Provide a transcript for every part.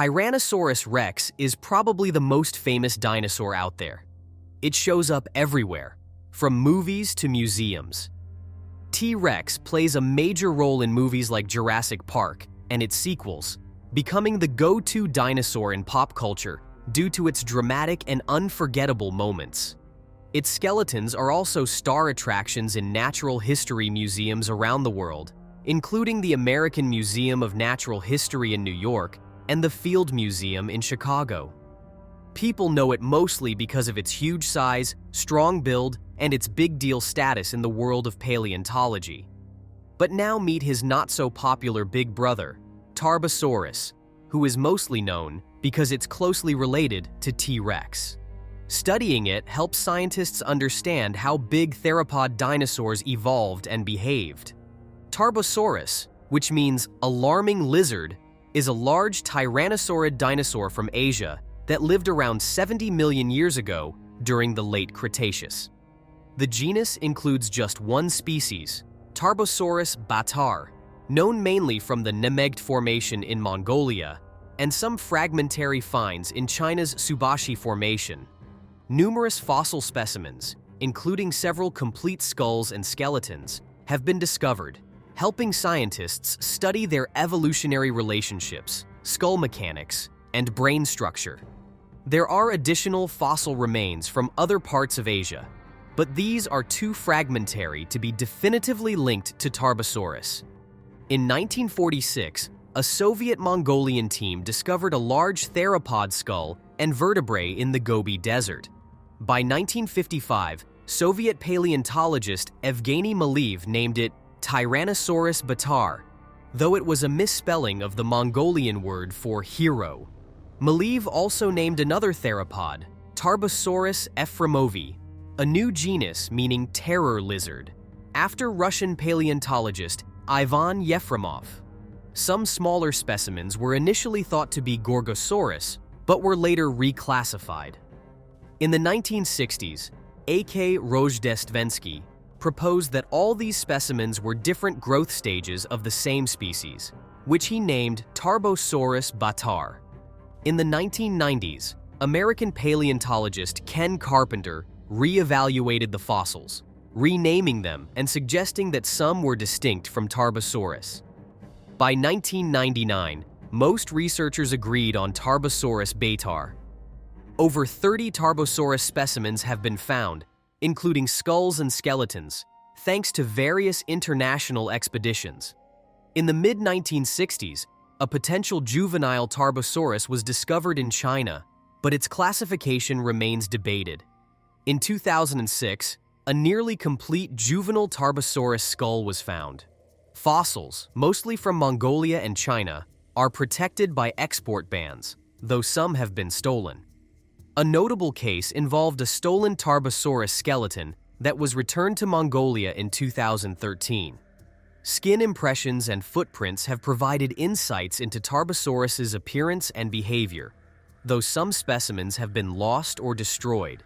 Tyrannosaurus Rex is probably the most famous dinosaur out there. It shows up everywhere, from movies to museums. T-Rex plays a major role in movies like Jurassic Park and its sequels, becoming the go-to dinosaur in pop culture due to its dramatic and unforgettable moments. Its skeletons are also star attractions in natural history museums around the world, including the American Museum of Natural History in New York and the Field Museum in Chicago. People know it mostly because of its huge size, strong build, and its big deal status in the world of paleontology. But now meet his not-so-popular big brother, Tarbosaurus, who is mostly known because it's closely related to T-Rex. Studying it helps scientists understand how big theropod dinosaurs evolved and behaved. Tarbosaurus, which means alarming lizard, is a large tyrannosaurid dinosaur from Asia that lived around 70 million years ago during the late Cretaceous. The genus includes just one species, Tarbosaurus batar, known mainly from the Nemegt Formation in Mongolia, and some fragmentary finds in China's Subashi Formation. Numerous fossil specimens, including several complete skulls and skeletons, have been discovered, helping scientists study their evolutionary relationships, skull mechanics, and brain structure. There are additional fossil remains from other parts of Asia, but these are too fragmentary to be definitively linked to Tarbosaurus. In 1946, a Soviet-Mongolian team discovered a large theropod skull and vertebrae in the Gobi Desert. By 1955, Soviet paleontologist Evgeny Maleev named it Tyrannosaurus batar, though it was a misspelling of the Mongolian word for hero. Maleev also named another theropod, Tarbosaurus ephremovi, a new genus meaning terror lizard, after Russian paleontologist Ivan Yefremov. Some smaller specimens were initially thought to be Gorgosaurus, but were later reclassified. In the 1960s, A.K. Rojdestvensky proposed that all these specimens were different growth stages of the same species, which he named Tarbosaurus batar. In the 1990s, American paleontologist Ken Carpenter re-evaluated the fossils, renaming them and suggesting that some were distinct from Tarbosaurus. By 1999, most researchers agreed on Tarbosaurus batar. Over 30 Tarbosaurus specimens have been found, including skulls and skeletons, thanks to various international expeditions. In the mid-1960s, a potential juvenile Tarbosaurus was discovered in China, but its classification remains debated. In 2006, a nearly complete juvenile Tarbosaurus skull was found. Fossils, mostly from Mongolia and China, are protected by export bans, though some have been stolen. A notable case involved a stolen Tarbosaurus skeleton that was returned to Mongolia in 2013. Skin impressions and footprints have provided insights into Tarbosaurus's appearance and behavior, though some specimens have been lost or destroyed.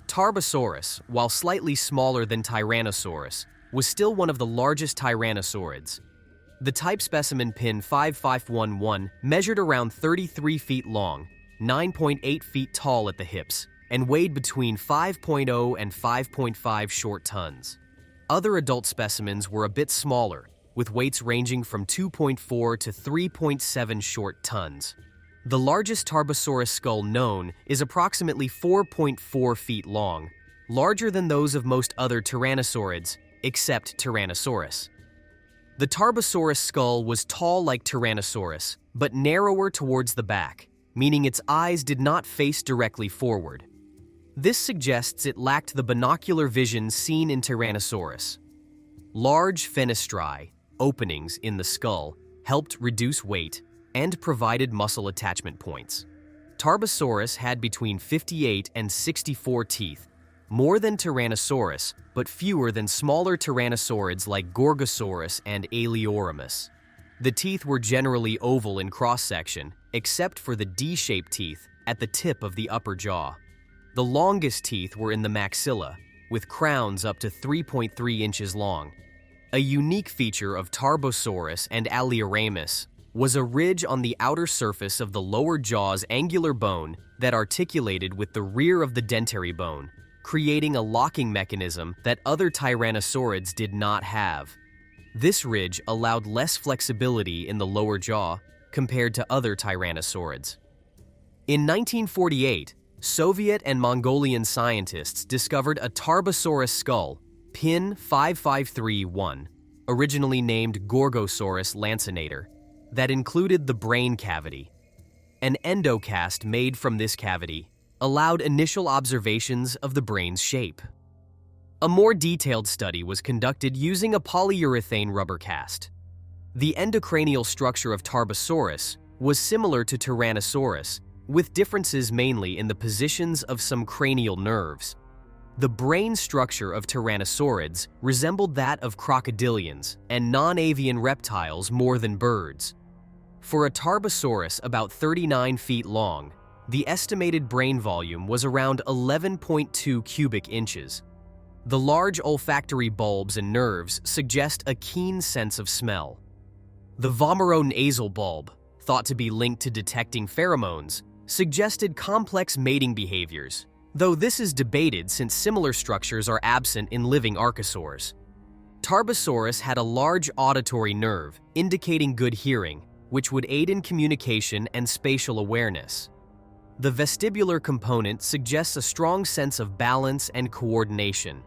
Tarbosaurus, while slightly smaller than Tyrannosaurus, was still one of the largest tyrannosaurids. The type specimen pin 5511 measured around 33 feet long, 9.8 feet tall at the hips, and weighed between 5.0 and 5.5 short tons. Other adult specimens were a bit smaller, with weights ranging from 2.4 to 3.7 short tons. The largest Tarbosaurus skull known is approximately 4.4 feet long, larger than those of most other tyrannosaurids, except Tyrannosaurus. The Tarbosaurus skull was tall like Tyrannosaurus, but narrower towards the back, meaning its eyes did not face directly forward. This suggests it lacked the binocular vision seen in Tyrannosaurus. Large fenestrae, openings in the skull, helped reduce weight and provided muscle attachment points. Tarbosaurus had between 58 and 64 teeth, more than Tyrannosaurus, but fewer than smaller tyrannosaurids like Gorgosaurus and Aeolormus. The teeth were generally oval in cross-section, except for the D-shaped teeth at the tip of the upper jaw. The longest teeth were in the maxilla, with crowns up to 3.3 inches long. A unique feature of Tarbosaurus and Aeolormus was a ridge on the outer surface of the lower jaw's angular bone that articulated with the rear of the dentary bone, creating a locking mechanism that other tyrannosaurids did not have. This ridge allowed less flexibility in the lower jaw compared to other tyrannosaurids. In 1948, Soviet and Mongolian scientists discovered a Tarbosaurus skull, pin 5531, originally named Gorgosaurus lancinator, that included the brain cavity. An endocast made from this cavity allowed initial observations of the brain's shape. A more detailed study was conducted using a polyurethane rubber cast. The endocranial structure of Tarbosaurus was similar to Tyrannosaurus, with differences mainly in the positions of some cranial nerves. The brain structure of tyrannosaurids resembled that of crocodilians and non-avian reptiles more than birds. For a Tarbosaurus about 39 feet long, the estimated brain volume was around 11.2 cubic inches. The large olfactory bulbs and nerves suggest a keen sense of smell. The vomeronasal bulb, thought to be linked to detecting pheromones, suggested complex mating behaviors, though this is debated since similar structures are absent in living archosaurs. Tarbosaurus had a large auditory nerve, indicating good hearing, which would aid in communication and spatial awareness. The vestibular component suggests a strong sense of balance and coordination.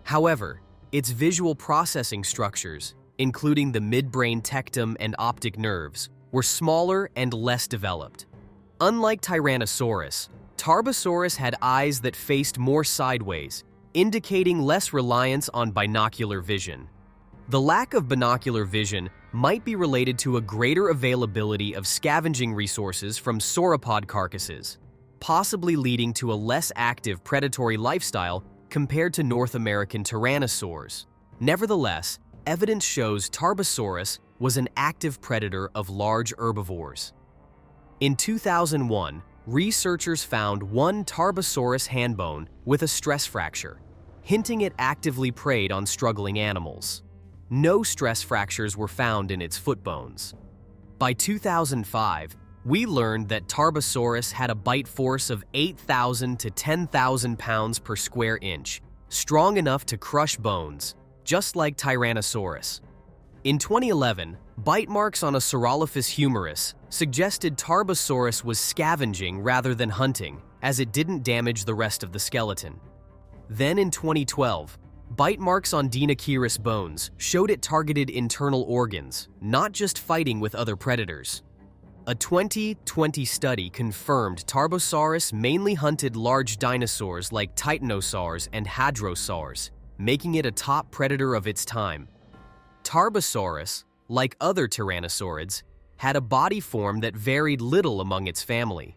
However, its visual processing structures, including the midbrain tectum and optic nerves, were smaller and less developed. Unlike Tyrannosaurus, Tarbosaurus had eyes that faced more sideways, indicating less reliance on binocular vision. The lack of binocular vision might be related to a greater availability of scavenging resources from sauropod carcasses, possibly leading to a less active predatory lifestyle compared to North American tyrannosaurs. Nevertheless, evidence shows Tarbosaurus was an active predator of large herbivores. In 2001, researchers found one Tarbosaurus hand bone with a stress fracture, hinting it actively preyed on struggling animals. No stress fractures were found in its foot bones. By 2005, we learned that Tarbosaurus had a bite force of 8,000 to 10,000 pounds per square inch, strong enough to crush bones, just like Tyrannosaurus. In 2011, bite marks on a Saurolophus humerus suggested Tarbosaurus was scavenging rather than hunting, as it didn't damage the rest of the skeleton. Then in 2012, bite marks on Dinosaurus bones showed it targeted internal organs, not just fighting with other predators. A 2020 study confirmed Tarbosaurus mainly hunted large dinosaurs like Titanosaurs and Hadrosaurs, making it a top predator of its time. Tarbosaurus, like other tyrannosaurids, had a body form that varied little among its family.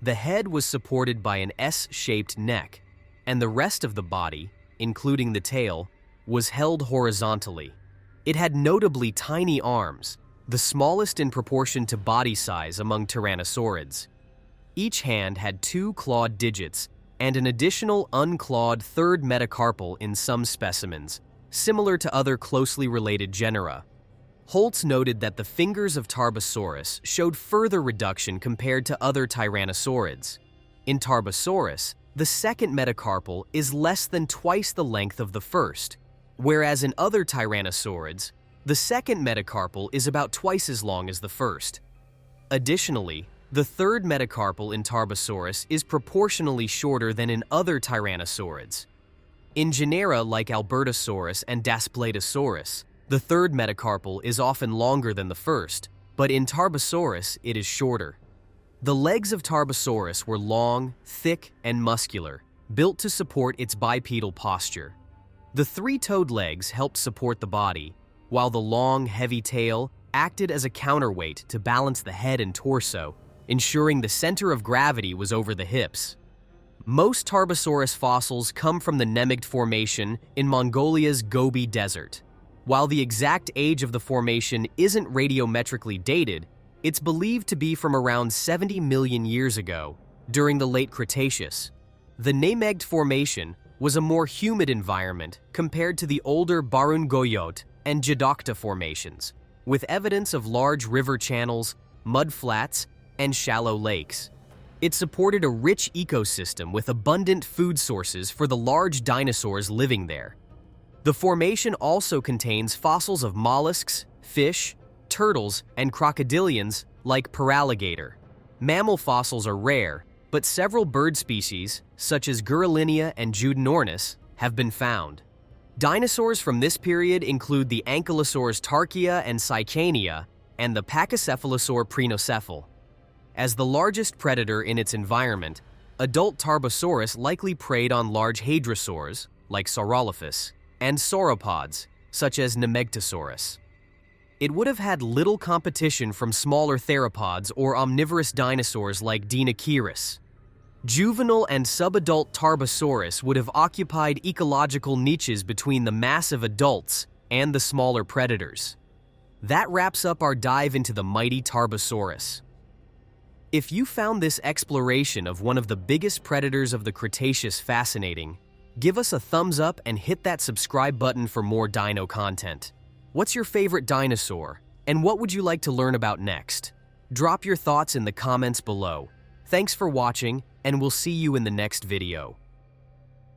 The head was supported by an S-shaped neck, and the rest of the body, including the tail, was held horizontally. It had notably tiny arms, the smallest in proportion to body size among tyrannosaurids. Each hand had 2 clawed digits and an additional unclawed third metacarpal in some specimens, similar to other closely related genera. Holtz noted that the fingers of Tarbosaurus showed further reduction compared to other tyrannosaurids. In Tarbosaurus, the second metacarpal is less than twice the length of the first, whereas in other tyrannosaurids, the second metacarpal is about twice as long as the first. Additionally, the third metacarpal in Tarbosaurus is proportionally shorter than in other tyrannosaurids. In genera like Albertosaurus and Daspletosaurus, the third metacarpal is often longer than the first, but in Tarbosaurus it is shorter. The legs of Tarbosaurus were long, thick, and muscular, built to support its bipedal posture. The 3-toed legs helped support the body, while the long, heavy tail acted as a counterweight to balance the head and torso, ensuring the center of gravity was over the hips. Most Tarbosaurus fossils come from the Nemegt Formation in Mongolia's Gobi Desert. While the exact age of the formation isn't radiometrically dated, it's believed to be from around 70 million years ago, during the late Cretaceous. The Nemegt Formation was a more humid environment compared to the older Barungoyot and Jadokta formations, with evidence of large river channels, mud flats, and shallow lakes. It supported a rich ecosystem with abundant food sources for the large dinosaurs living there. The formation also contains fossils of mollusks, fish, turtles, and crocodilians like paralligator. Mammal fossils are rare, but several bird species, such as Guralinia and Judenornis, have been found. Dinosaurs from this period include the Ankylosaurs Tarchia and Sicania and the Pachycephalosaur Prenocephal. As the largest predator in its environment, adult Tarbosaurus likely preyed on large hadrosaurs, like Saurolophus, and sauropods, such as Nemegtosaurus. It would have had little competition from smaller theropods or omnivorous dinosaurs like Deinocheirus. Juvenile and subadult Tarbosaurus would have occupied ecological niches between the massive adults and the smaller predators. That wraps up our dive into the mighty Tarbosaurus. If you found this exploration of one of the biggest predators of the Cretaceous fascinating, give us a thumbs up and hit that subscribe button for more dino content. What's your favorite dinosaur, and what would you like to learn about next? Drop your thoughts in the comments below. Thanks for watching, and we'll see you in the next video.